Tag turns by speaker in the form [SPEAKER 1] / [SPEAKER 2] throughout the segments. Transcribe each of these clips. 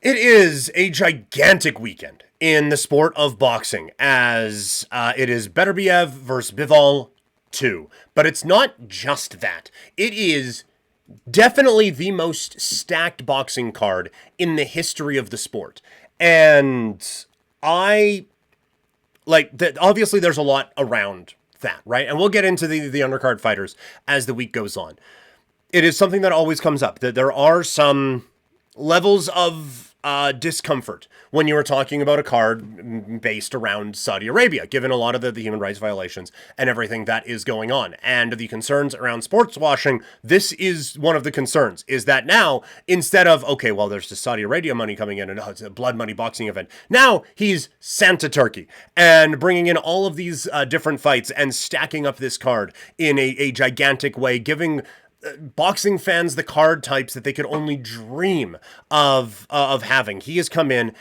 [SPEAKER 1] It is a gigantic weekend in the sport of boxing, as it is Betterbiev versus Bivol 2. But it's not just that. It is definitely the most stacked boxing card in the history of the sport. And obviously there's a lot around that, right? And we'll get into the undercard fighters as the week goes on. It is something that always comes up, that there are some levels of discomfort when you were talking about a card based around Saudi Arabia, given a lot of the human rights violations and everything that is going on. And the concerns around sports washing, this is one of the concerns, is that now, instead of, okay, well, there's the Saudi Arabia money coming in and it's a blood money boxing event, now he's Santa Turkey and bringing in all of these different fights and stacking up this card in a gigantic way, giving boxing fans the card types that they could only dream of having. He has come in,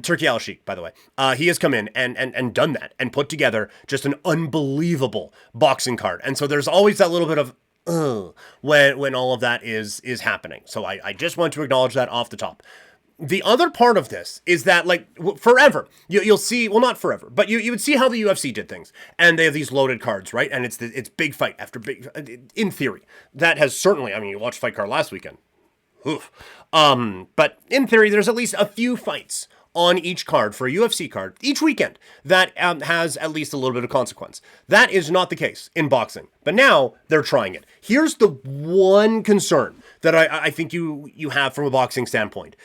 [SPEAKER 1] Turkey Al Sheikh, by the way, he has come in and done that and put together just an unbelievable boxing card. And so there's always that little bit of when all of that is happening. So I just want to acknowledge that off the top. The other part of this is that, like, forever, you'll see, well, not forever, but you would see how the UFC did things. And they have these loaded cards, right? And it's big fight after big, in theory. That has certainly, I mean, you watched Fight Card last weekend. Oof. But in theory, there's at least a few fights on each card for a UFC card each weekend that has at least a little bit of consequence. That is not the case in boxing. But now they're trying it. Here's the one concern that I think you have from a boxing standpoint.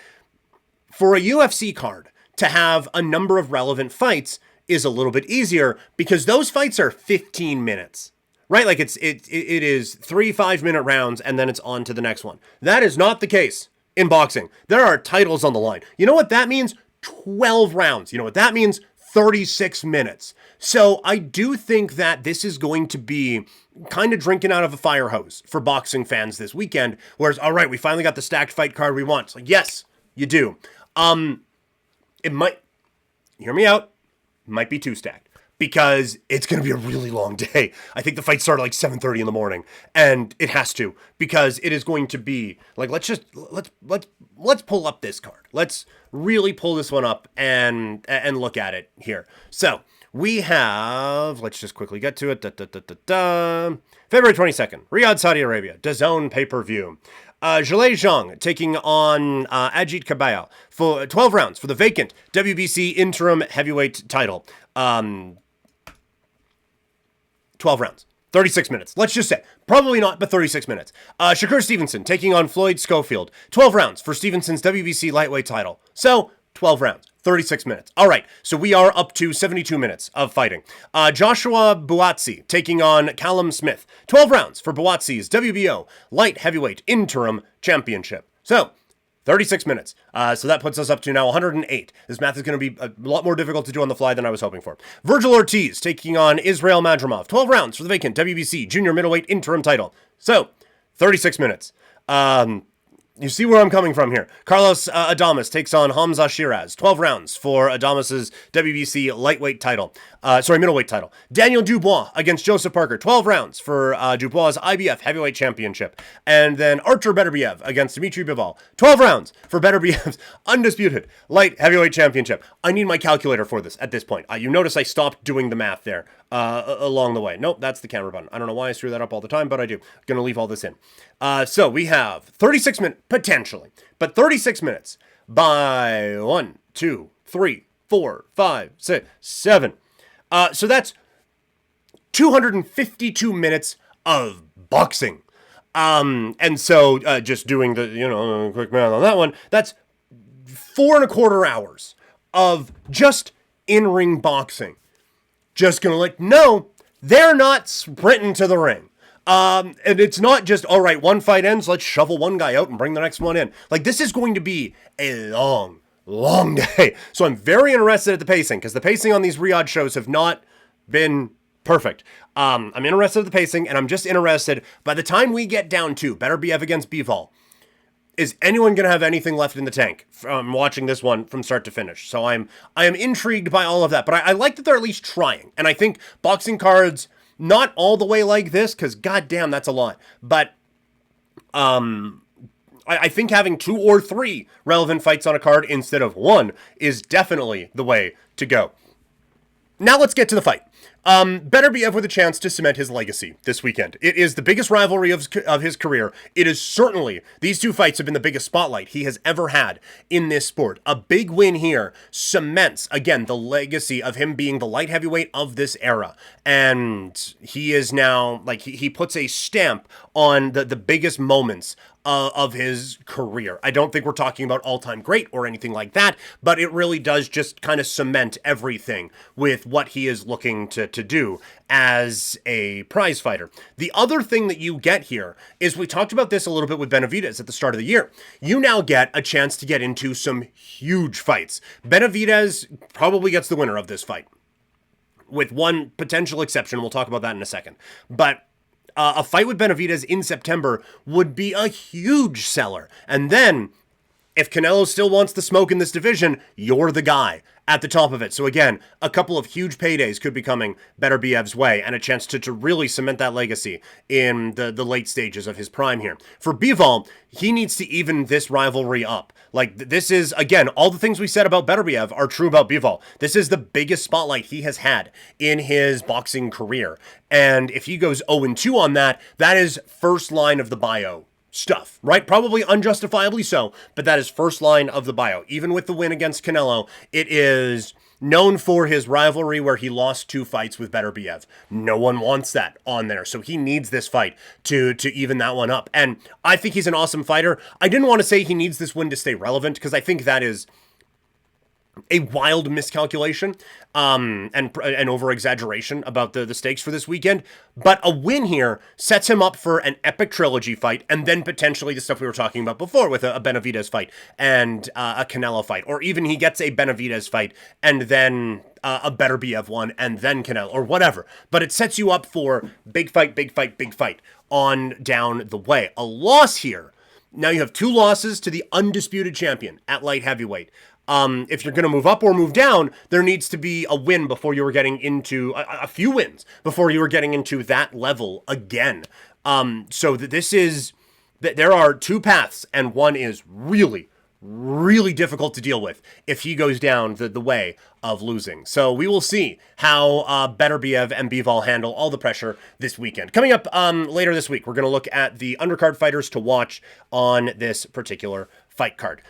[SPEAKER 1] For a UFC card to have a number of relevant fights is a little bit easier because those fights are 15 minutes, right? Like it is 3 5-minute rounds and then it's on to the next one. That is not the case in boxing. There are titles on the line. You know what that means? 12 rounds. You know what that means? 36 minutes. So I do think that this is going to be kind of drinking out of a fire hose for boxing fans this weekend. Whereas, all right, we finally got the stacked fight card we want. It's like, yes, you do. It might, hear me out, might be too stacked because it's going to be a really long day. I think the fight started like 7:30 in the morning and it has to, because it is going to be like, let's pull up this card. Let's really pull this one up and look at it here. So we have, let's just quickly get to it. February 22nd, Riyadh, Saudi Arabia, DAZN pay-per-view. Zhilei Zhang taking on Ajit Kabayel for 12 rounds for the vacant WBC interim heavyweight title. 12 rounds. 36 minutes. Let's just say. Probably not, but 36 minutes. Shakur Stevenson taking on Floyd Schofield. 12 rounds for Stevenson's WBC lightweight title. So, 12 rounds. 36 minutes. All right, so we are up to 72 minutes of fighting. Joshua Buatsi taking on Callum Smith. 12 rounds for Buatsi's WBO light heavyweight interim championship. So, 36 minutes. So that puts us up to now 108. This math is going to be a lot more difficult to do on the fly than I was hoping for. Virgil Ortiz taking on Israel Madrimov. 12 rounds for the vacant WBC junior middleweight interim title. So, 36 minutes. You see where I'm coming from here. Carlos Adames takes on Hamza Shiraz. 12 rounds for Adames's WBC lightweight title. Middleweight title. Daniel Dubois against Joseph Parker. 12 rounds for Dubois' IBF heavyweight championship. And then Artur Betterbiev against Dmitry Bivol. 12 rounds for Betterbiev's undisputed light heavyweight championship. I need my calculator for this at this point. You notice I stopped doing the math there along the way. Nope, that's the camera button. I don't know why I screw that up all the time, but I do. Going to leave all this in. So we have 36 minutes, potentially, but 36 minutes by 1, 2, 3, 4, 5, 6, 7. So that's 252 minutes of boxing. And so just doing the, quick math on that one, that's 4.25 hours of just in-ring boxing. Just gonna no, they're not sprinting to the ring. And it's not just, all right, one fight ends, let's shovel one guy out and bring the next one in. Like, this is going to be a long, long day. So I'm very interested at the pacing, because the pacing on these Riyadh shows have not been perfect. I'm interested at the pacing, and I'm just interested, by the time we get down to Betterbiev against Bivol, is anyone going to have anything left in the tank from watching this one from start to finish? So I am intrigued by all of that, but I like that they're at least trying. And I think boxing cards, not all the way like this, because goddamn, that's a lot. But I I think having 2 or 3 relevant fights on a card instead of 1 is definitely the way to go. Now let's get to the fight. Betterbiev with a chance to cement his legacy this weekend. It is the biggest rivalry of his career. It is certainly, these 2 fights have been the biggest spotlight he has ever had in this sport. A big win here cements, again, the legacy of him being the light heavyweight of this era. And he is now, like, he puts a stamp on the biggest moments of his career. I don't think we're talking about all-time great or anything like that, but it really does just kind of cement everything with what he is looking to do as a prize fighter. The other thing that you get here is, we talked about this a little bit with Benavidez at the start of the year. You now get a chance to get into some huge fights. Benavidez probably gets the winner of this fight, with one potential exception. We'll talk about that in a second. But a fight with Benavidez in September would be a huge seller. And then, if Canelo still wants the smoke in this division, you're the guy at the top of it. So again, a couple of huge paydays could be coming Betterbiev's way, and a chance to really cement that legacy in the late stages of his prime here. For Bivol, he needs to even this rivalry up. Like, this is, again, all the things we said about Betterbiev are true about Bivol. This is the biggest spotlight he has had in his boxing career. And if he goes 0-2 on that, that is first line of the bio stuff, right? Probably unjustifiably so, but that is first line of the bio. Even with the win against Canelo, it is known for his rivalry where he lost 2 fights with Betterbiev. No one wants that on there, so he needs this fight to even that one up. And I think he's an awesome fighter. I didn't want to say he needs this win to stay relevant, because I think that is a wild miscalculation and over-exaggeration about the stakes for this weekend. But a win here sets him up for an epic trilogy fight, and then potentially the stuff we were talking about before with a Benavidez fight and a Canelo fight. Or even he gets a Benavidez fight and then a Betterbiev one and then Canelo, or whatever. But it sets you up for big fight, big fight, big fight on down the way. A loss here. Now you have 2 losses to the undisputed champion at light heavyweight. If you're going to move up or move down, there needs to be a win before you were getting into a few wins before you were getting into that level again. So this is that there are 2 paths, and one is really, really difficult to deal with if he goes down the way of losing. So we will see how Betterbiev and Bivol handle all the pressure this weekend. Coming up later this week, we're going to look at the undercard fighters to watch on this particular fight card.